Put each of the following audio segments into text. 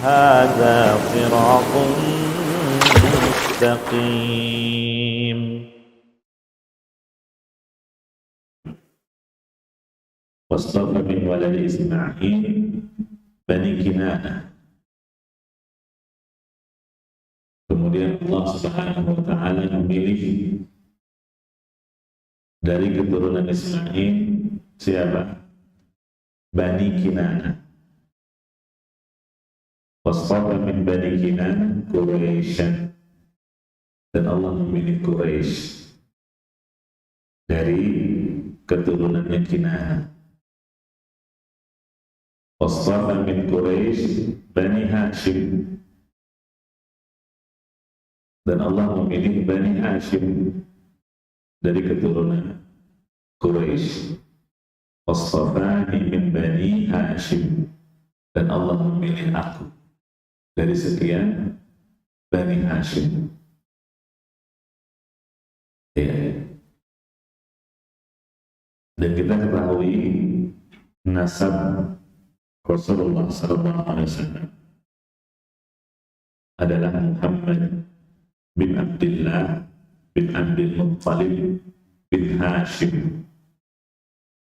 هذا صراط مستقيم. واصطفى من ولد إسماعيل Bani Kinanah. Kemudian Allah Subhanahu wa taala memilih dari keturunan Ismail siapa? Bani Kinanah. Wasfaqa min Bani Kinanah Quraisyan. Dan Allah memilih Quraisy dari keturunannya Kinanah. Wasfaqa min Quraisy Bani Hashim. Dan Allah memilih Bani Hashim dari keturunan Quraisy. Wasfafani min Bani Hashim. Dan Allah memilih aku dari sekian Bani Hashim. Ya. Dan kita ketahui nasab Rasulullah SAW adalah Muhammad bin Abdullah bin Abdul Muttalib bin Hashim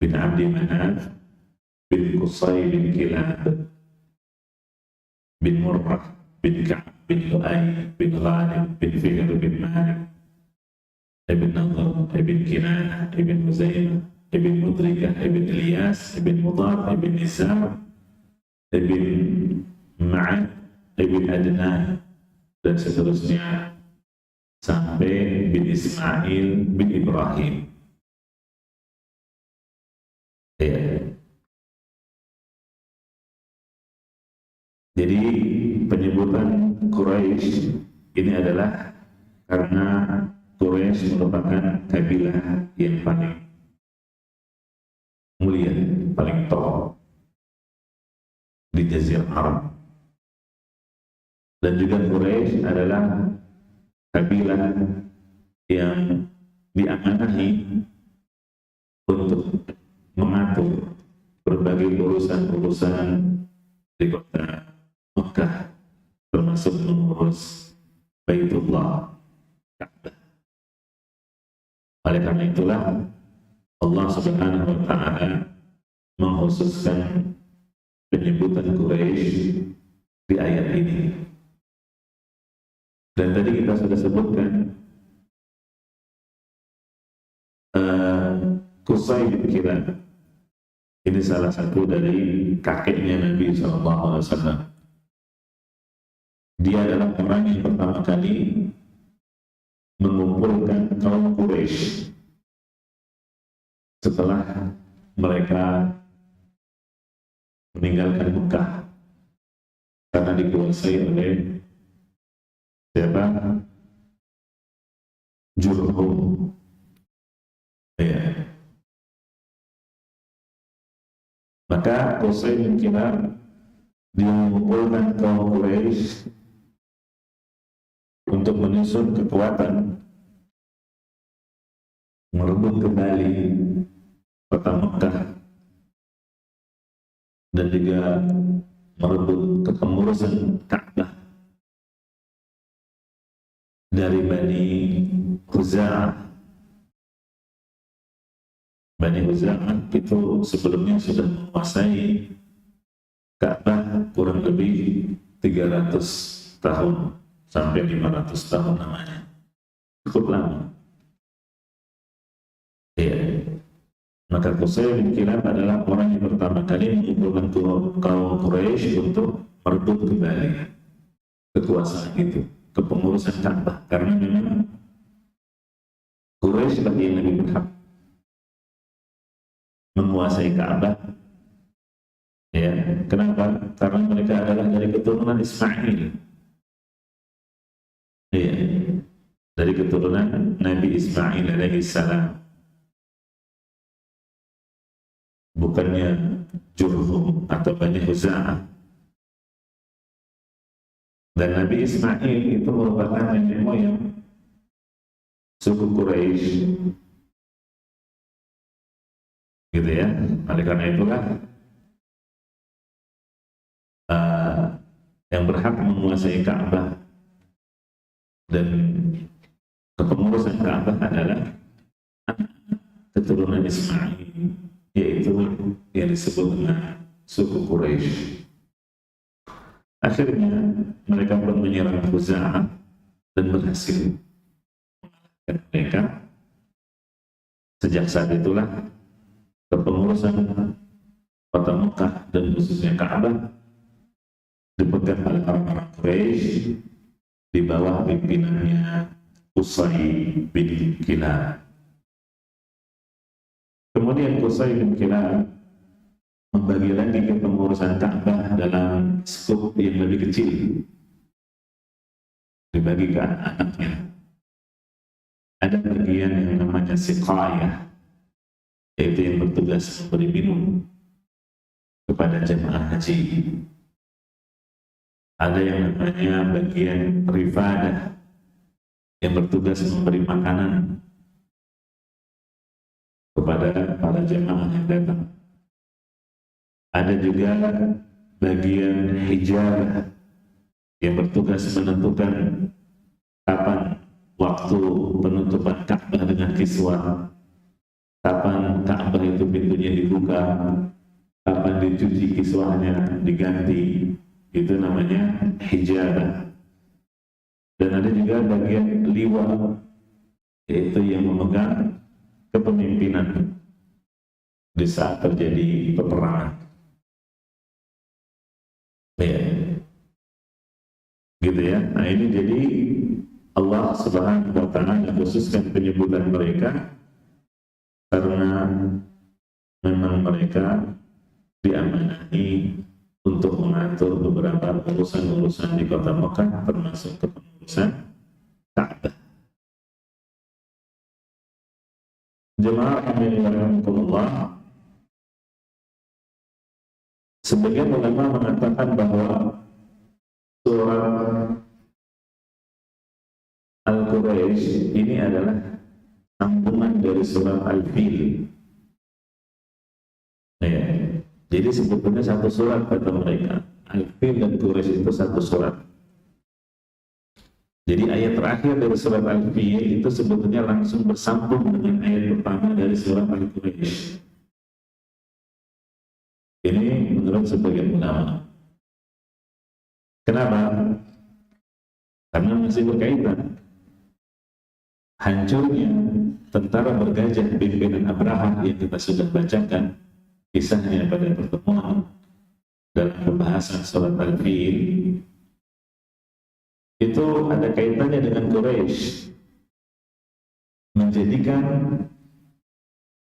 bin Abdi Manaf bin Qusay bin Kilab bin Murrah bin Ka'ab bin Lu'ay bin Ghalib bin Fihr bin Malik ibn Nadhr ibn Kinanah ibn Muzaimah ibn Mudrikah ibn Ilyas ibn Mudar ibn Nizar ibn Ma'ad ibn Adnan dan seterusnya sampai bin Ismail bin Ibrahim. Ya. Jadi penyebutan Quraisy ini adalah karena Quraisy merupakan kabilah yang paling mulia, paling top di Jazirah Arab. Dan juga Quraisy adalah kabilah yang diamanahi untuk mengatur berbagai urusan-urusan di kota Mekah, termasuk mengurus Baitullah, Ka'bah. Oleh karena itulah Allah Subhanahu wa taala mengkhususkan penyebutan Quraisy di ayat ini. Dan tadi kita sudah sebutkan Qusay bin Kilab ini salah satu dari kakeknya Nabi SAW. Dia adalah orang yang pertama kali mengumpulkan kaum Quraisy setelah mereka meninggalkan Mekah karena dikuasai oleh siapa? Jurhum. Ya. Maka Qusay bin Kilab dia mengumpulkan kaum Quraisy untuk menyusun kekuatan merebut kembali kota Mekah dan juga merebut kepengurusan Ka'bah dari Bani Khuza'ah. Bani Khuza'ah itu sebelumnya sudah menguasai Ka'bah kurang lebih 300 tahun sampai 500 tahun namanya. Cukup lama. Ya. Maka Qusay bin Kilab adalah orang yang pertama kali mengumpulkan kaum Quraisy untuk merebut kembali kekuasaan itu, kepengurusan Ka'bah, karena memang Quraisy bagi yang lebih berhak menguasai Ka'bah. Ya, kenapa? Karena mereka adalah dari keturunan Ismail. Ya, dari keturunan Nabi Ismail alaihi salam. Bukannya Jurhum atau Bani Khuza'ah. Dan Nabi Ismail itu merupakan nenek moyang suku Quraisy, gitu ya. Oleh karena itulah yang yang berhak menguasai Ka'bah dan kepengurusan Ka'bah adalah keturunan Ismail, yaitu yang disebut dengan suku Quraisy. Akhirnya mereka pun menyerang Khuza'ah dan berhasil mengalahkan mereka. Sejak saat itulah kepengurusan kota Mekah dan khususnya Ka'bah dipegang oleh orang-orang Quraisy di bawah pimpinannya Qusay bin Kilab. Kemudian Qusay bin Kilab membagi lagi kepengurusan Ka'bah dalam skup yang lebih kecil, dibagi ke anak-anaknya. Ada bagian yang namanya siqayah, yaitu yang bertugas memberi minum kepada jemaah haji. Ada yang namanya bagian rifadah, yang bertugas memberi makanan kepada para jemaah yang datang. Ada juga bagian hijabah, yang bertugas menentukan kapan waktu penutupan Ka'bah dengan kiswah, kapan Ka'bah itu pintunya dibuka, kapan dicuci kiswahnya, diganti. Itu namanya hijabah. Dan ada juga bagian liwa, yaitu yang memegang kepemimpinan di saat terjadi peperangan. Ya, gitu ya. Nah ini jadi Allah Subhanahu wa Ta'ala khususkan penyebutan mereka karena memang mereka diamanahi untuk mengatur beberapa urusan-urusan di kota Mekah, termasuk kepengurusan Ka'bah. Jemaah rahimakumullah, sebagian ulama mengatakan bahwa surah Al-Quraisy ini adalah sambungan dari surah Al-Fil. Ya, jadi sebetulnya satu surat kata mereka. Al-Fil dan Quraisy itu satu surat. Jadi ayat terakhir dari surat Al-Fil itu sebetulnya langsung bersambung dengan ayat pertama dari surat Al-Quraisy. Ini menurut sebagian ulama. Kenapa? Karena masih berkaitan. Hancurnya tentara bergajah pimpinan Abraha yang kita sudah bacakan kisahnya pada pertemuan dalam pembahasan surat Al-Fil, itu ada kaitannya dengan Quraisy, menjadikan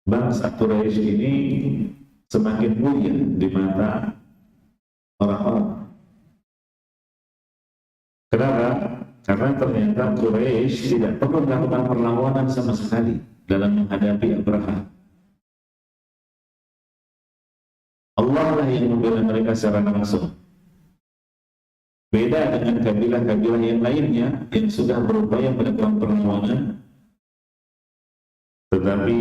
bangsa Quraisy ini semakin mulia di mata orang-orang. Kenapa? Karena ternyata Quraisy tidak perlu melakukan perlawanan sama sekali dalam menghadapi Abraha. Allah lah yang membela mereka secara langsung. Beda dengan kabilah-kabilah yang lainnya yang sudah berupaya melakukan perlawanan, tetapi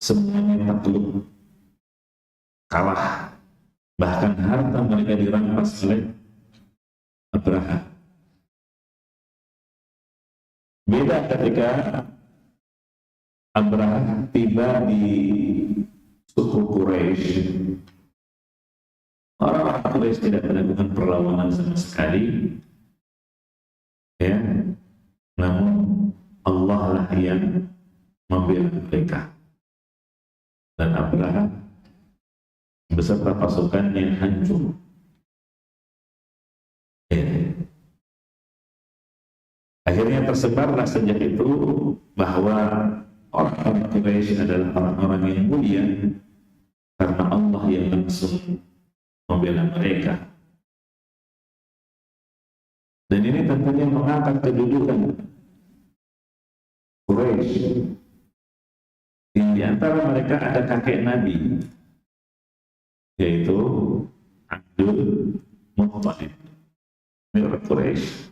semuanya takluk, kalah, bahkan harta mereka dirampas oleh Abraha. Beda ketika Abraha tiba di suku Quraisy. Orang-orang Quraisy tidak melakukan perlawanan sama sekali, ya. Namun Allah lah yang membela mereka. Dan Abraha beserta pasukannya hancur. Ya. Akhirnya tersebarlah sejak itu bahwa orang-orang Quraisy adalah orang-orang yang mulia karena Allah yang langsung membela mereka. Dan ini tentunya mengangkat kedudukan Quraisy. Yang di antara mereka ada kakek Nabi, yaitu Abdul Muttalib, milik Quraisy.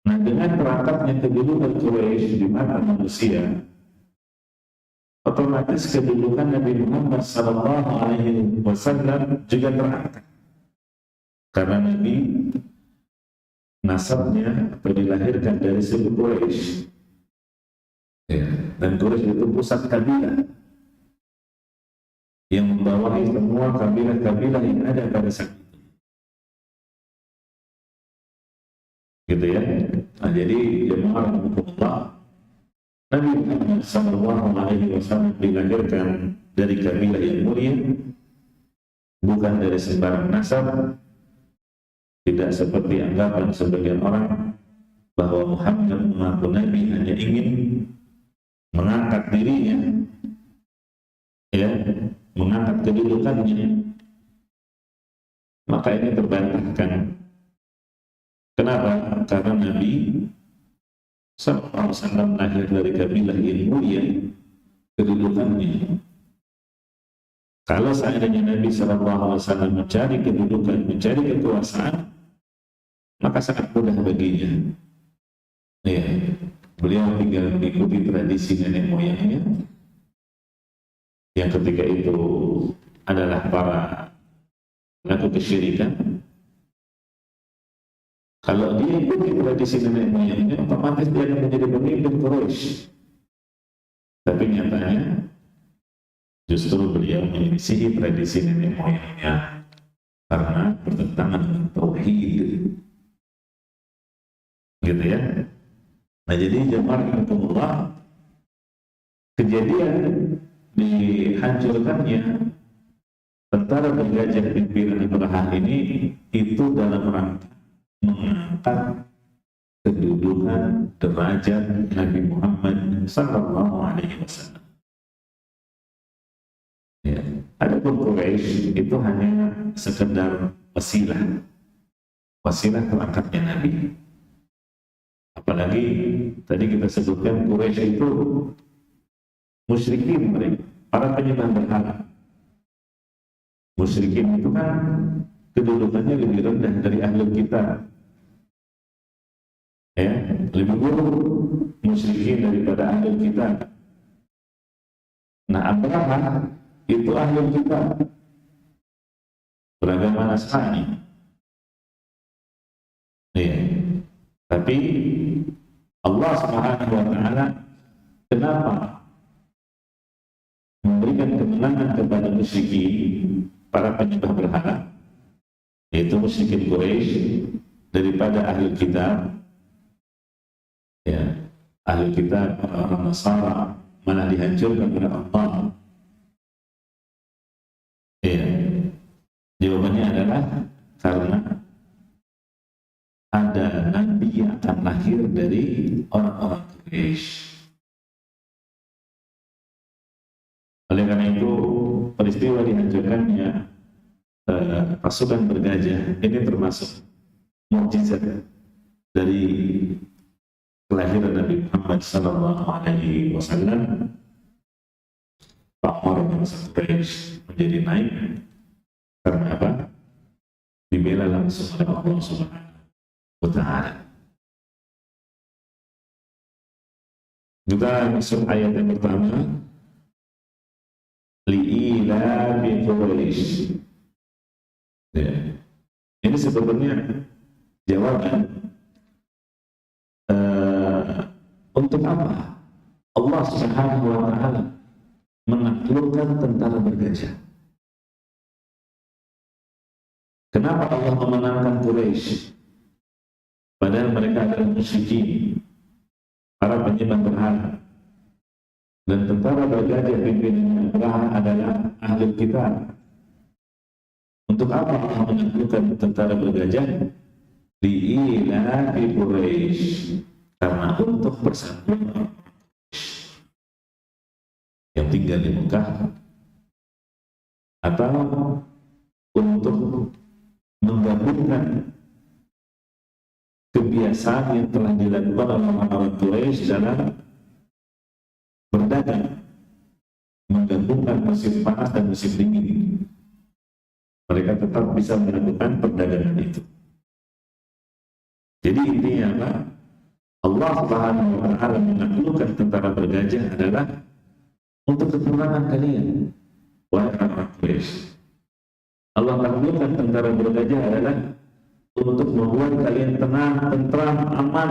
Nah, dengan terangkatnya kedudukan Quraisy di mata manusia, otomatis kedudukan Nabi Muhammad SAW juga terangkat. karena Nabi nasabnya atau dilahirkan dari suku Quraisy, ya, dan Quraisy itu pusat kabilah yang membawahi semua kabilah-kabilah yang ada pada saat itu, gitu ya. Nah, jadi jemaah rahimahullah, Nabi Muhammad SAW dilahirkan dari kabilah yang mulia, bukan dari sembarang nasab. Tidak seperti anggapan sebagian orang bahwa Muhammad mengaku Nabi hanya ingin mengangkat dirinya, ya, mengangkat kedudukannya. Maka ini terbantahkan. Kenapa? Karena Nabi SAW lahir dari kabilah yang mulia, kedudukannya. Kalau seandainya Nabi SAW mencari kedudukan, mencari kekuasaan, maka sangat mudah baginya. Ya, beliau tinggal mengikuti tradisi nenek moyangnya, yang ketika itu adalah para pelaku kesyirikan. Kalau dia ikuti tradisi nenek moyangnya, otomatis dia akan menjadi pemimpin Quraisy. Tapi nyatanya justru beliau menyelisihi tradisi nenek moyangnya karena bertentangan dengan tauhid, gitu ya. Nah, jadi jemaah rahimahullah, kejadian dihancurkannya tentara bergajah pimpinan Abraha ini itu dalam rangka mengangkat kedudukan derajat Nabi Muhammad SAW. Ya. Adapun Quraisy itu hanya sekedar wasilah terangkatnya Nabi. Apalagi tadi kita sebutkan Quraisy itu musyrikin, mereka para penyembah berhala. Musyrikin itu kan kedudukannya lebih rendah dari ahli kitab, ya, lebih buruk musyrikin daripada ahli kitab. Nah, Abraha itu ahli kitab, beragama Nasrani, ya. Tapi Allah Subhanahu wa Ta'ala kenapa memberikan kemenangan kepada musyrikin, para penyembah berhala, yaitu musyrikin Quraisy, daripada ahli kitab, ya, ahli kitab orang Nasara malah dihancurkan oleh Allah. Ya, jawabannya adalah karena ada Nabi yang akan lahir dari orang-orang Quraisy. Oleh karena itu, peristiwa dihancurkannya pasukan bergajah ini termasuk mukjizat dari kelahiran Nabi Muhammad SAW. Pamor bangsa Quraisy menjadi naik karena apa? Dibela langsung oleh Allah Subhanahu wa Ta'ala. Kita masuk ayat yang pertama, li'ilafi Quraisy. Ya. Ini sebetulnya jawaban untuk apa Allah Subhanahu wa Ta'ala menaklukkan tentara bergajah. Kenapa Allah memenangkan Quraisy? Padahal mereka adalah musyrikin, para penyembah berhala, dan tentara bergajah pimpinan Abraha adalah ahli kitab. Untuk apa Allah menaklukkan tentara bergajah? Li'ilafi Quraisy, karena untuk persatuan yang tinggal di Mekah, atau untuk menggabungkan kebiasaan yang telah dilakukan oleh orang-orang Quraisy dalam berdagang, menggabungkan musim panas dan musim dingin. Mereka tetap bisa melakukan perdagangan itu. Jadi intinya apa? Allah Subhanahu wa Ta'ala menaklukkan tentara bergajah adalah untuk ketenangan kalian, wahai orang Quraisy. Allah takdirkan tentara bergajah adalah untuk membuat kalian tenang, tentram, aman.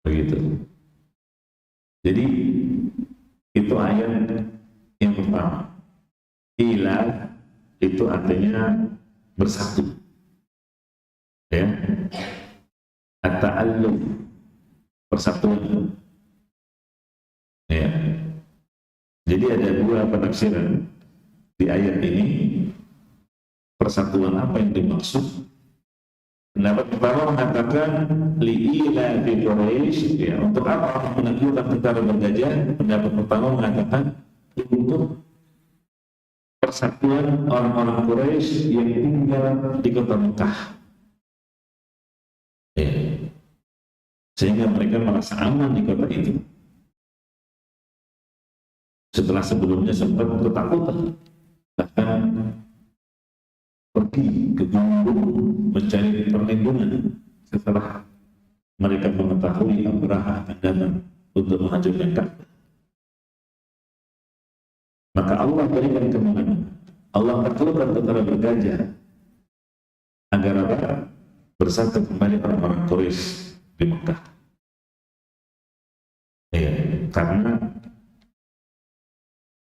Begitu. Jadi itu ayat yang pertama. Ila itu artinya bersatu. Ya. At-ta'alluf, persatuan. Ya. Jadi ada dua penafsiran di ayat ini. Persatuan apa yang dimaksud? Pendapat pertama mengatakan li'ila fi Quraisy, ya, untuk apa meneguhkan tentara bergajah? Pendapat pertama mengatakan untuk persatuan orang-orang Quraisy yang tinggal di kota Mekah, ya, sehingga mereka merasa aman di kota itu. Setelah sebelumnya sempat ketakutan, bahkan pergi ke gunung mencari perlindungan setelah mereka mengetahui Abraha akan datang untuk menghancurkan Ka'bah. Maka Allah berikan kemenangan. Allah takdirkan tentara bergajah agar apa? Bersatu kembali orang-orang Quraisy di Mekah. Ya, karena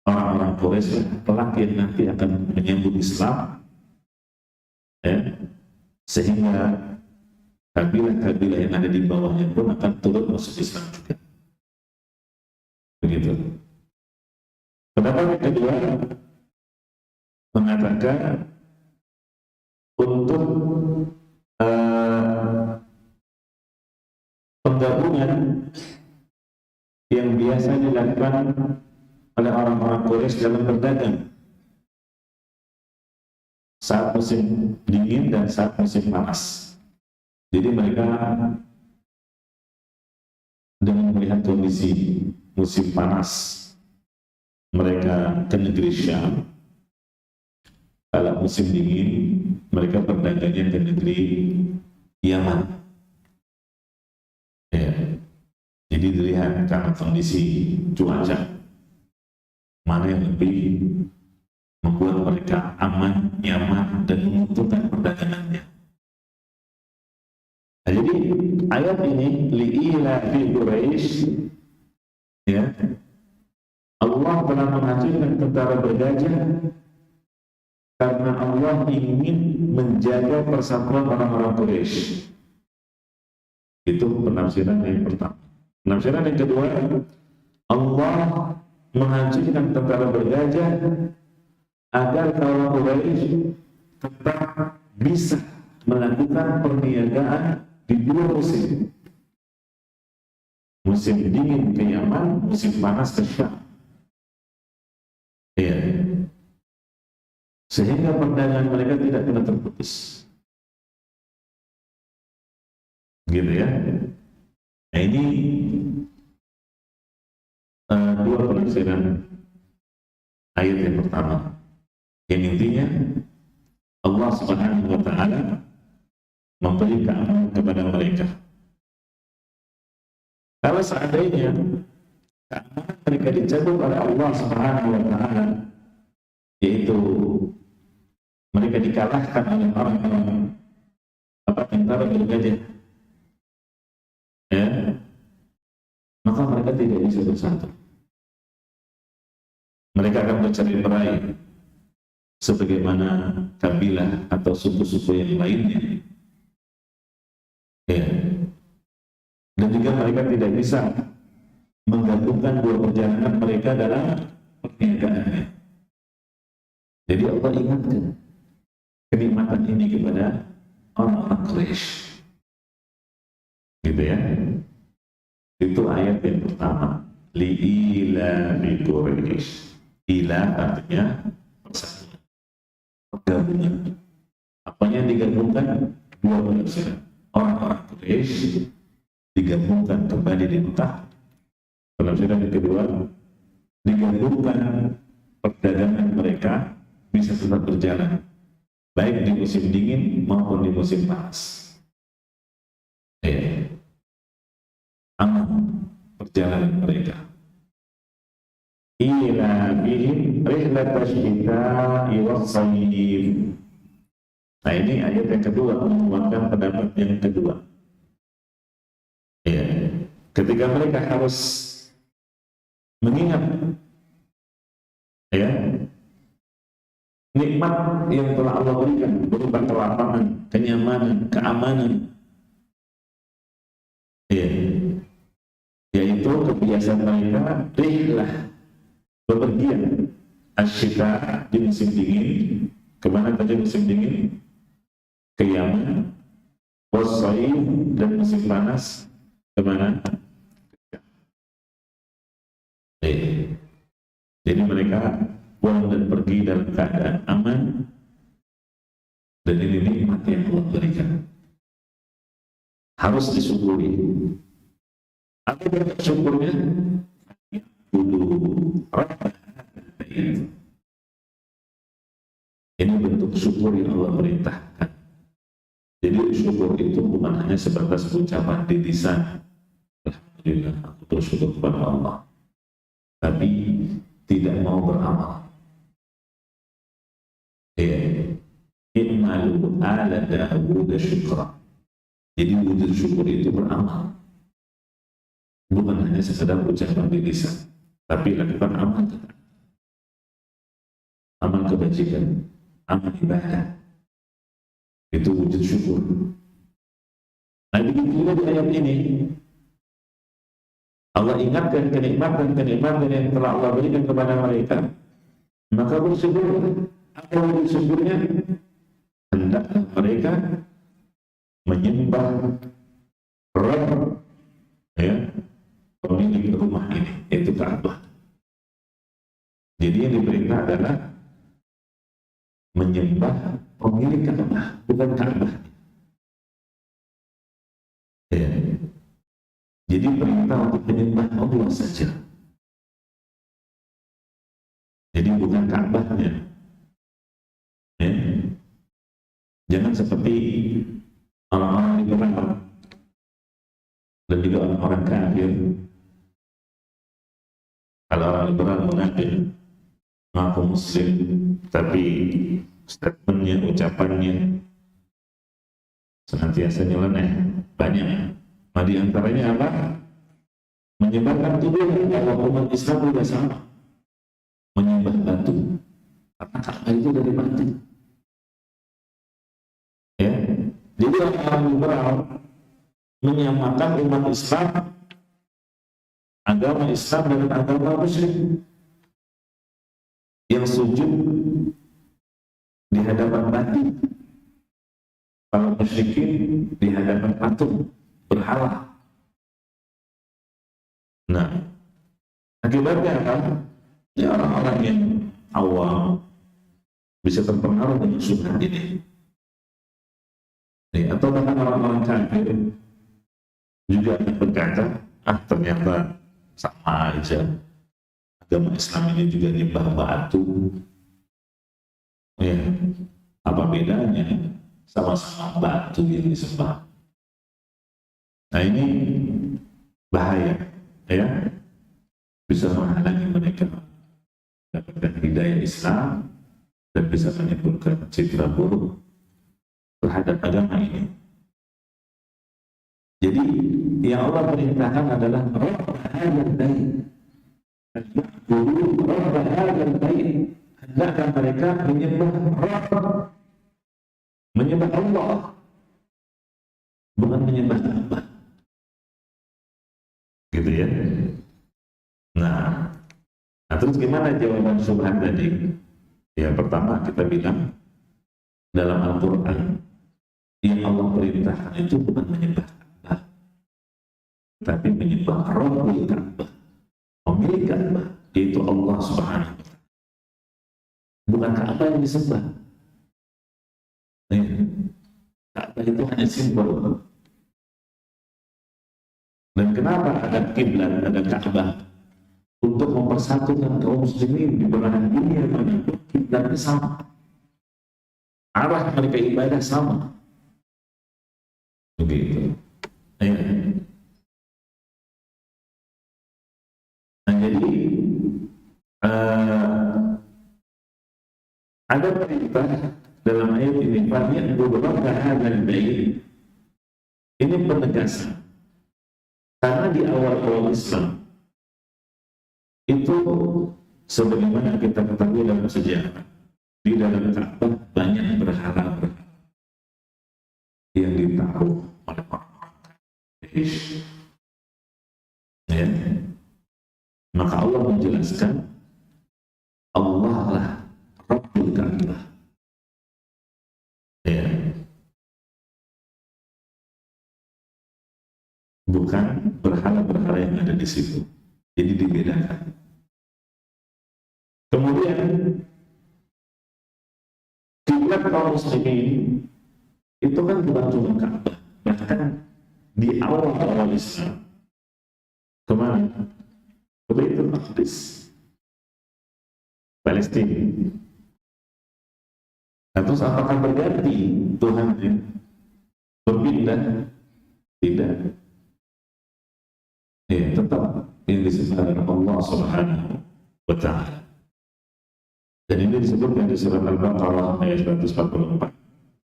orang-orang Quraisy kelak yang nanti akan menyambut Islam, ya, sehingga kabilah-kabilah yang ada di bawahnya pun akan turut masuk Islam juga. Begitu. Pendapat yang kedua mengatakan untuk penggabungan yang biasa dilakukan oleh orang-orang Quraisy dalam berdagang saat musim dingin dan saat musim panas. Jadi mereka dengan melihat kondisi musim panas, mereka ke negeri Syam. Kalau musim dingin, mereka berdagangnya ke negeri Yaman. Ya. Jadi dilihat karena kondisi cuaca, mana yang lebih membuat mereka aman, nyaman, dan menguntungkan perdagangannya. Nah, jadi ayat ini li'ila fi Quraisy, ya, Allah telah menghancurkan tentara bergajah karena Allah ingin menjaga persatuan orang-orang Quraisy. Itu penafsiran yang pertama. Penafsiran yang kedua, Allah menghancurkan tentara bergajah agar kaum Quraisy tetap bisa melakukan perniagaan di dua musim. Musim dingin ke Yaman, musim panas ke Syam. Ya. Sehingga perdagangan mereka tidak pernah terputus. Gitu ya. Nah, ini dua penafsiran ayat yang pertama. Yang intinya Allah Subhanahu wa Ta'ala memberi keamanan kepada mereka. Kalau seandainya keamanan mereka dicabut oleh Allah Subhanahu wa Ta'ala, yaitu mereka dikalahkan oleh orang-orang tentara bergajah, ya, maka mereka tidak bisa bersatu. Mereka akan bercerai-berai sebagaimana kabilah atau suku-suku yang lainnya, ya. Dan juga mereka tidak bisa menggabungkan dua perjalanan mereka dalam perniagaannya. Jadi Allah ingatkan kenikmatan ini kepada orang-orang Quraisy, gitu ya. Itu ayat yang pertama, li'ila bi Quraisy. Ila artinya persatuan, penggabungan. Apanya digabungkan? Dua penafsiran. Orang-orang Quraisy digabungkan kembali di Mekah. Penafsiran yang kedua, digabungkan perdagangan mereka bisa tetap berjalan, baik di musim dingin maupun di musim panas. Aman perjalanan mereka. ilafihim rihlatash syita'i was-sayf. Nah, ini ayat yang kedua menguatkan pendapat yang kedua. Ya, ketika mereka harus mengingat ya nikmat yang telah Allah berikan berupa kelapangan, kenyamanan, keamanan, ya, yaitu kebiasaan mereka rihlah bepergian asyita di musim dingin. Kemana tadi musim dingin? Ke Yaman. Wassaif dan musim panas kemana? Jadi mereka pulang dan pergi dalam keadaan aman, dan ini nikmat yang Allah berikan, harus disyukuri. Apa bentuk syukurnya? Ini bentuk syukur yang Allah perintahkan. Jadi syukur itu bukan hanya sebatas ucapan di lisan, alhamdulillah aku bersyukur kepada Allah, tapi tidak mau beramal. Innalu ala Dawud syukra. Jadi wujud syukur itu beramal, bukan hanya sekedar ucapan di lisan, tapi lakukan amal, amal kebajikan, amal ibadah. Itu wujud syukur. Nah, begitu juga di ayat ini Allah ingatkan kenikmatan yang telah Allah berikan kepada mereka, maka bersyukur. Apa wujud syukurnya? Hendaklah mereka menyembah Rabb, ya, pemilik rumah ini, yaitu Ka'bah. Jadi yang diperintah adalah menyembah pemilik Ka'bah, bukan Ka'bah. Ya. Jadi perintah untuk menyembah Allah saja. Jadi bukan Ka'bahnya. Ya. Jangan seperti orang-orang liberal dan juga orang-orang kafir. Kalau orang liberal mengaku Muslim, tapi statementnya, ucapannya senantiasa nyeleneh, banyak. Nah, di antaranya apa? Menyebarkan tuduhan bahwa umat Islam juga sama, menyembah batu, karena Ka'bah itu dari batu. Ya, jadi orang liberal menyamakan umat Islam, agama Islam dengan agama musyrik yang sujud di hadapan batu, kalau musyrikin di hadapan patung berhala. Nah, akibatnya apa? Ya, orang-orang yang awam bisa terpengaruh dengan syubhat ini. Atau bahkan orang-orang kafir juga berkata, ternyata sama aja, agama Islam ini juga nyembah batu. Ya, apa bedanya? Sama-sama batu yang disembah. Nah, ini bahaya, ya, bisa menghalangi mereka mendapatkan hidayah Islam dan bisa menimbulkan citra buruk terhadap agama ini. Jadi yang Allah perintahkan adalah Rabb hadzal bait. Rabb hadzal bait. Hendaklah mereka menyembah Rabb, menyembah Allah, bukan menyembah Ka'bah. Gitu ya. Nah, terus gimana jawaban syubhat tadi? Ya, pertama kita bilang dalam Al-Quran yang Allah perintahkan itu bukan menyembah Ka'bah, tapi menyembah Rabbul Ka'bah, pemilik Ka'bah, yaitu Allah Subhanahu wa Ta'ala. Bukan Ka'bah yang disembah. Ka'bah itu hanya simbol. Dan kenapa ada kiblat, ada Ka'bah? Untuk mempersatukan kaum muslimin di belahan dunia, kiblatnya sama, arah mereka ibadah sama. Begitu. Nah, jadi Eh, ada perintah dalam ayat ini, banyak beberapa hal baik. Ini penegasan. Karena di awal-awal Islam itu, sebagaimana kita ketahui dalam sejarah, di dalam Ka'bah banyak berhala yang ditaruh oleh orang-orang Quraisy. Ya. Maka Allah menjelaskan, Allah lah Rabbul Ka'bah. Ya. Bukan berhala-berhala yang ada di situ. Jadi dibedakan. Kemudian kiblat kaum muslimin itu kan bukan cuma Ka'bah, bahkan di awal-awal Islam kemana? Ke Baitul Maqdis, Palestina. Nah, terus apakah berganti Tuhan berpindah? Tidak. Ya, tetap yang disebutkan Allah Subhanahu wa Ta'ala. Dan ini disebutkan di surat Al-Baqarah ayat 144.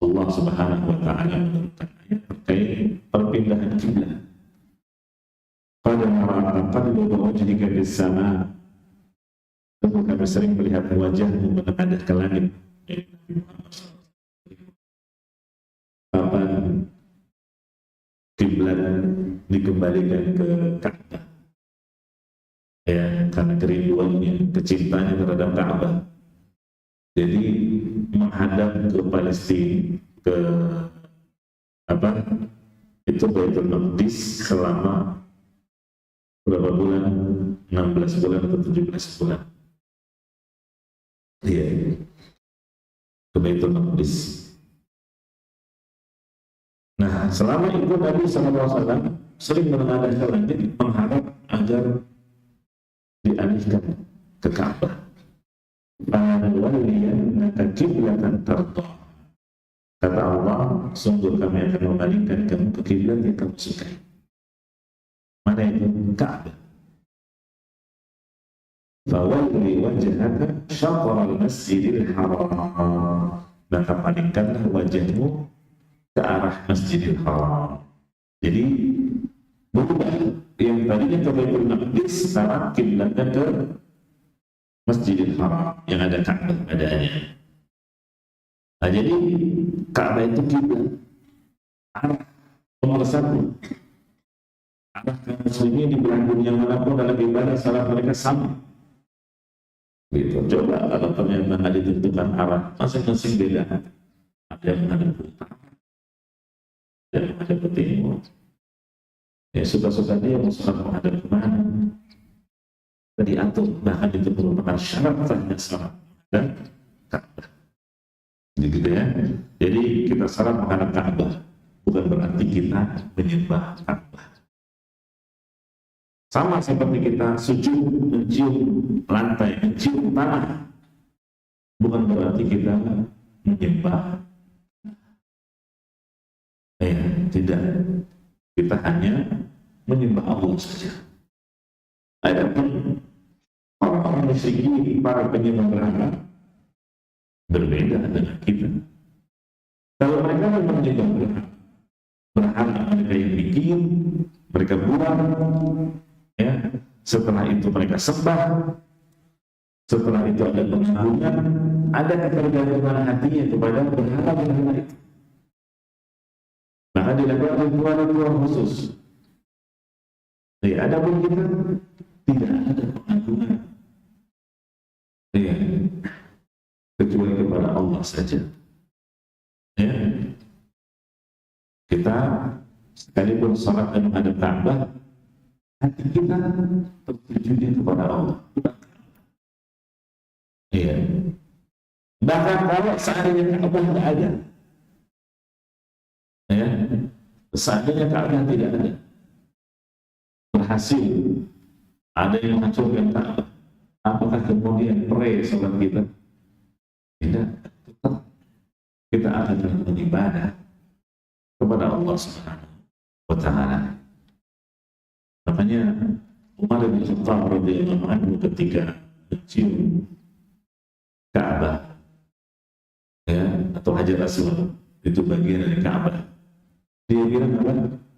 Allah Subhanahu wa Ta'ala menurunkan ayat terkait perpindahan kiblat. Qad nara taqalluba wajhika fis sama'. Kami sering melihat wajahmu menghadap ke langit. Kapan kiblat dikembalikan ke Ka'bah? Ya, karena kerinduannya, kecintaannya terhadap Ka'bah. Jadi menghadap ke Palestina, ke itu Baitul Maqdis selama berapa bulan? 16 bulan atau 17 bulan. Iya, ke Baitul Maqdis. Nah, selama itu Nabi SAW sering menghadap ke langit, mengharap agar dialihkan ke Ka'bah. Fa'alwaliyannaka qiblatan tardah. Kata Allah, sungguh kami akan memalingkan kamu ke kiblat yang kamu sukai. Mana itu? Ka'bah. Fawalli wajhaka syatral masjidil haram. Maka palingkanlah wajahmu ke arah Masjidil Haram. Jadi berubah, yang tadinya ke Baitul Maqdis sekarang kiblatnya ke Masjidil Haram yang ada Ka'bah padahalnya. Nah, jadi Ka'bah itu kiblat, arah nomor satu. Arah kaum muslimin di belahan dunia manapun dalam ibadah salat mereka sama. Gitu. Coba kalau ternyata nggak ditentukan arah, masing-masing beda. Ada yang menghadap ke utara, ada yang menghadap ke timur. Ya suka-suka dia mau sholat menghadap kemana. Diatur, bahkan itu merupakan syarat sahnya salat dan Ka'bah. Gitu ya. Jadi kita salat menghadap Ka'bah bukan berarti kita menyembah Ka'bah. Sama seperti kita sujud mencium lantai, mencium tanah, bukan berarti kita menyembah. Tidak. Kita hanya menyembah Allah saja. Adapun orang-orang musyrikin, para penyembah berhala, berbeda dengan kita. Kalau mereka memang menyembah berhala, mereka yang bikin, mereka buat, ya. Setelah itu mereka sembah, setelah itu ada pengagungan, ada ketergantungan hatinya kepada berhala-berhala itu. Maka dilakukan ritual-ritual khusus. Ada pun kita tidak ada pengagungan, kecuali kepada Allah saja. Ya. Kita sekalipun sholat dan menghadap Ka'bah, hati kita tertujunya kepada Allah. Iya. Bahkan kalau seandainya Ka'bah tidak ada, seandainya Ka'bah tidak ada, berhasil ada yang menghancurkan Ka'bah, apakah kemudian pray sholat kita? Tidak. Tetap kita akan beribadah kepada Allah Subhanahu wa Ta'ala. Makanya Umar bin Khattab radhiyallahu anhu ketika mencium Ka'bah, ya, atau Hajar Aswad, itu bagian dari Ka'bah. Dia bilang apa?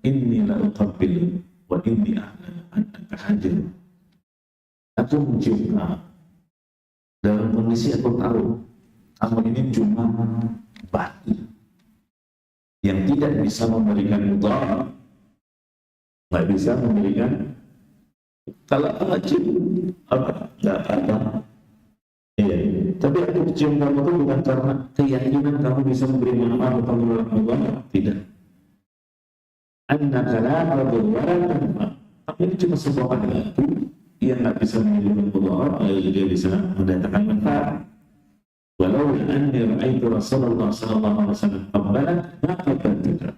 Inni la uqabbilu wa inni a'lamu annaka hajar. Aku mencium kamu dalam kondisi aku tahu kamu ini cuma batu yang tidak bisa memberikan mudarat, nggak bisa memberikan. Kalau aku cium apa? Nggak apa-apa. Iya. Tapi aku cium kamu itu bukan karena keyakinan kamu bisa memberi manfaat atau menolak mudarat, tidak. Annaka la tadur wa la tanfa. Tapi ini cuma sebuah batu yang nggak bisa memberikan mudarat, dia bisa mendatangkan manfaat. Walau anni ra'aitu Rasulullah sallallahu alaihi wasallam qabbalan ma qabbaltuka.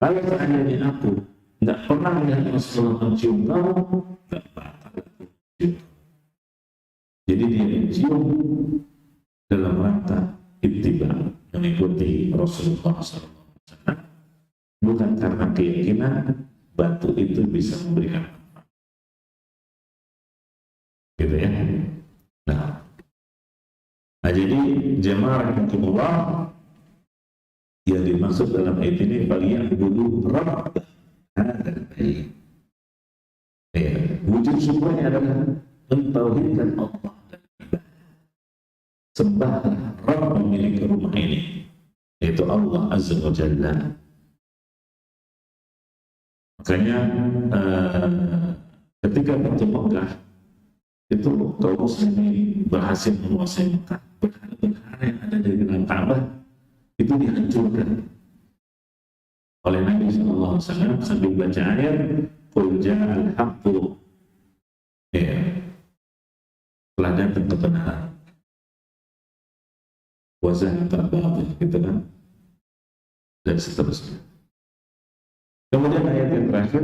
Kalau seandainya aku nggak pernah melihat Rasulullah mencium kamu, nggak apa-apa. Jadi dia mencium dalam rangka ittiba, mengikuti Rasulullah sallallahu alaihi wasallam, bukan karena keyakinan batu itu bisa memberikan manfaat. Gitu ya. Nah, jadi jemaah rahimakumullah, yang dimaksud dalam ayat ini falyabudu rabb hadzal bait. Ya, wujud semuanya adalah mentauhidkan Allah dan ibadah. Sembahlah Rabb pemilik rumah ini, yaitu Allah Azza wa Jalla. Makanya ketika Fatu Mekah itu kaum muslimin berhasil menguasai Mekah, berhala-berhala yang ada di dalam Ka'bah itu dihancurkan oleh Nabi SAW sambil baca ayat qul ja'al haqqu, ya, telah datang kebenaran, wa zahaqal batil, gitu kan, dan seterusnya. Kemudian ayat yang terakhir,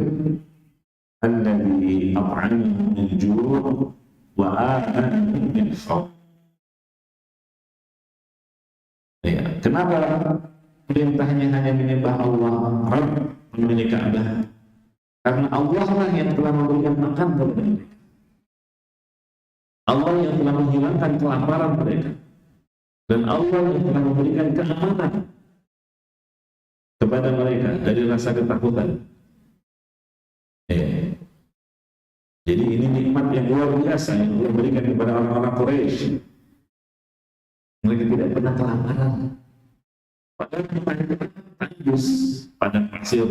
alladzi at'amahum min ju' wa amanahum min khawf. Ya, kenapa perintahnya hanya menyembah Allah Rabb pemilik Ka'bah? Karena Allah lah yang telah memberikan makan kepada mereka. Allah yang telah menghilangkan kelaparan mereka, dan Allah yang telah memberikan keamanan kepada mereka dari rasa ketakutan. Ya. Jadi ini nikmat yang luar biasa yang Allah berikan kepada orang-orang Quraisy. Mereka tidak pernah kelaparan. Padahal mereka tandus, padang pasir,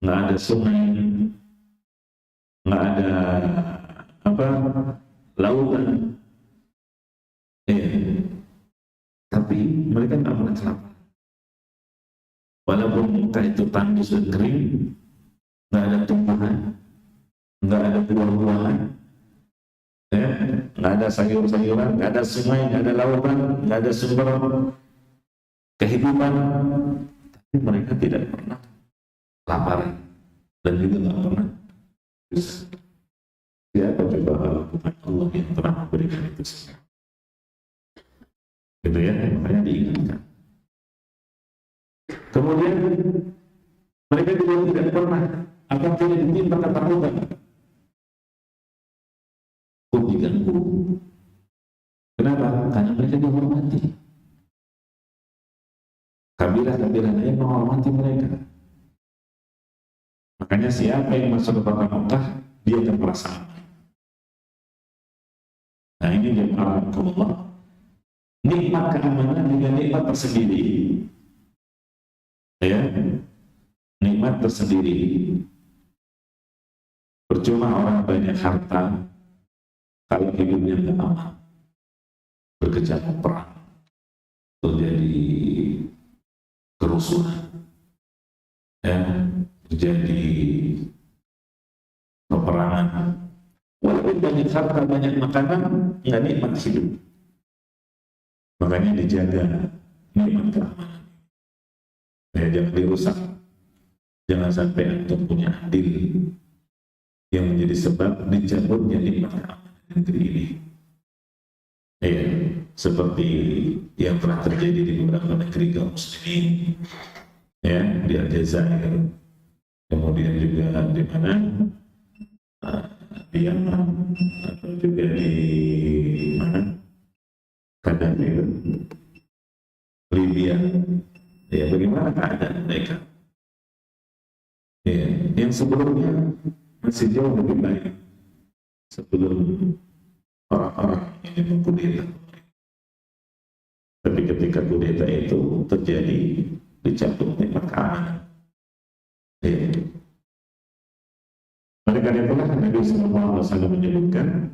nggak ada sungai, nggak ada lautan. Tapi mereka nggak pernah kelaparan. Walaupun Mekah itu tandus dan kering, nggak ada tumbuhan, nggak ada buah-buahan, ya, nggak ada sayur-sayuran, nggak ada sungai, nggak ada lautan, nggak ada sumber kehidupan, tapi mereka tidak pernah lapar dan juga nggak pernah bisa. Siapa coba Allah yang telah memberikan itu semua? Gitu ya, makanya diingatkan. Kemudian mereka juga tidak pernah akan tidak ditimpa ketakutan. Diganggu. Kenapa? Karena mereka dihormati. Kabilah-kabilah lain menghormati mereka. Makanya siapa yang masuk ke kota Mekah, dia akan merasa aman. Nah, ini jemaah Allah. Nikmat keamanan dengan nikmat tersendiri. Ya, nikmat tersendiri. Percuma orang banyak harta kalau hidupnya tidak aman, bergejolak perang, terjadi kerusuhan, ya, terjadi peperangan. Walaupun banyak harta, banyak makanan, nggak nikmat hidup. Makanya dijaga nikmat keamanan. Ya, jangan dirusak. Jangan sampai antum punya andil yang menjadi sebab dicabutnya nikmat keamanan negeri ini. Ya, seperti yang telah terjadi di beberapa negeri kaum muslimin, ya, di Aljazair, kemudian juga di mana, di Yaman atau juga di mana? Kadang itu Libya. Ya, bagaimana keadaan mereka? Ya, yang sebelumnya masih jauh lebih baik sebelum orang-orang ini mengkudeta. Tapi ketika kudeta itu terjadi, dicabut nikmat keamanan. Ya. Oleh karena itulah Nabi SAW menyebutkan,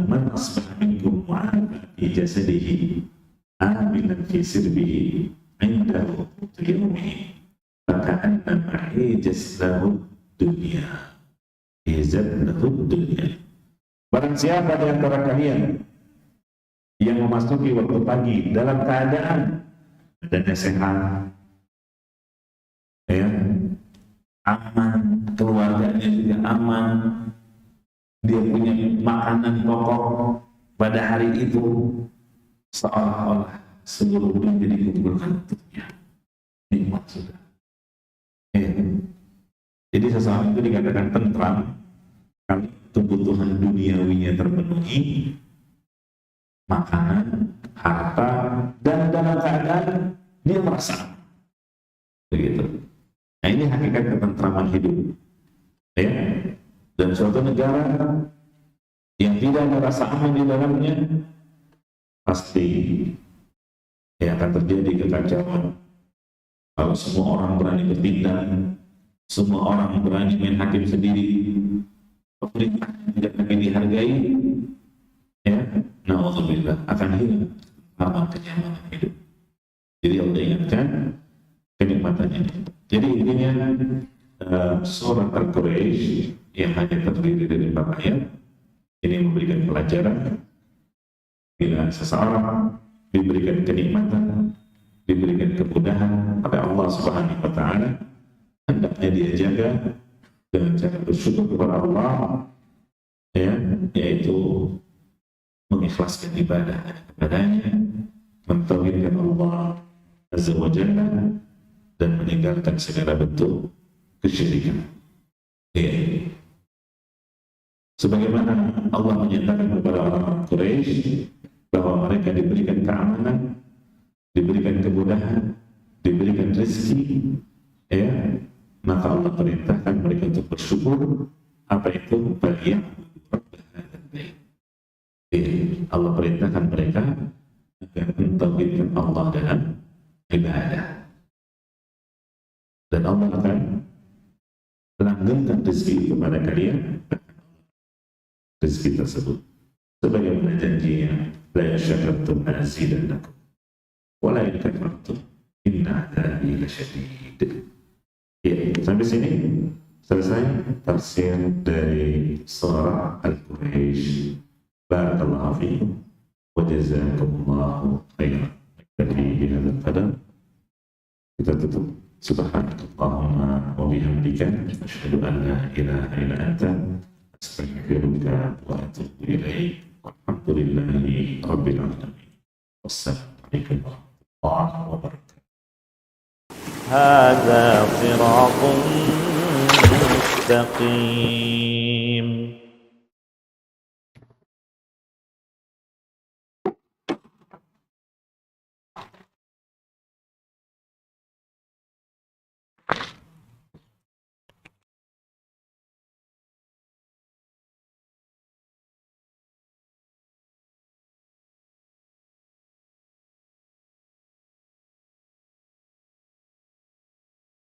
man asbaha minkum mu'afan fi jasadihi aminan fi sirbihi indahu yawmihi faka'annama hijaz lahu dunya hijaz lahu dunya. Barang siapa di antara kalian yang memasuki waktu pagi dalam keadaan badannya sehat, ya, aman, keluarganya juga aman, dia punya makanan pokok pada hari itu, seolah-olah seluruh dunia dikumpulkan untuknya. Nikmat sudah. Ya. Jadi seseorang itu dikatakan tentram kalau kebutuhan duniawinya terpenuhi, makanan, harta, dan dalam keadaan dia merasa aman. Begitu. Nah, ini hakikat ketentraman hidup. Ya. Dan suatu negara yang tidak ada rasa aman di dalamnya, pasti ya akan terjadi kekacauan. Kalau semua orang berani bertindak, semua orang berani main hakim sendiri, pemerintah tidak lagi dihargai, ya, na'udzubillah, akan hilang aman kenyamanan hidup. Jadi Allah ingatkan kenikmatan ini. Jadi intinya surat Al-Quraisy yang hanya terdiri dari 4 ayat ini memberikan pelajaran bila seseorang diberikan kenikmatan, diberikan kemudahan oleh Allah Subhanahu wa taala, hendaknya dia jaga dengan cara bersyukur kepada Allah, ya, yaitu mengikhlaskan ibadah kepadanya, mentauhidkan Allah Azza wa Jalla, dan meninggalkan segala bentuk kesyirikan. Ya. Sebagaimana Allah menyatakan kepada orang Quraisy bahwa mereka diberikan keamanan, diberikan kemudahan, diberikan rezeki, ya, maka Allah perintahkan mereka untuk bersyukur. Apa itu? Bagian Allah perintahkan mereka agar mentauhidkan Allah dalam ibadah, dan Allah akan langgengkan rezeki kepada kalian, rezeki tersebut sebagaimana janjinya, la syakartum la azidannakum wa la in kafartum inna adzabi lasyadid. Ya, sampai sini selesai tafsir dari surah Al-Quraisy. Barakallahu fiikum wa jazakumullahu khairan. Jadi bihadzal qadar kita tutup. Subhanakallahumma wa bihamdika asyhadu an la ilaha illa anta astaghfiruka wa atubu ilaik. Walhamdulillahi rabbil alamin. Wassalamualaikum warahmatullahi wabarakatuh. هذا صراط مستقيم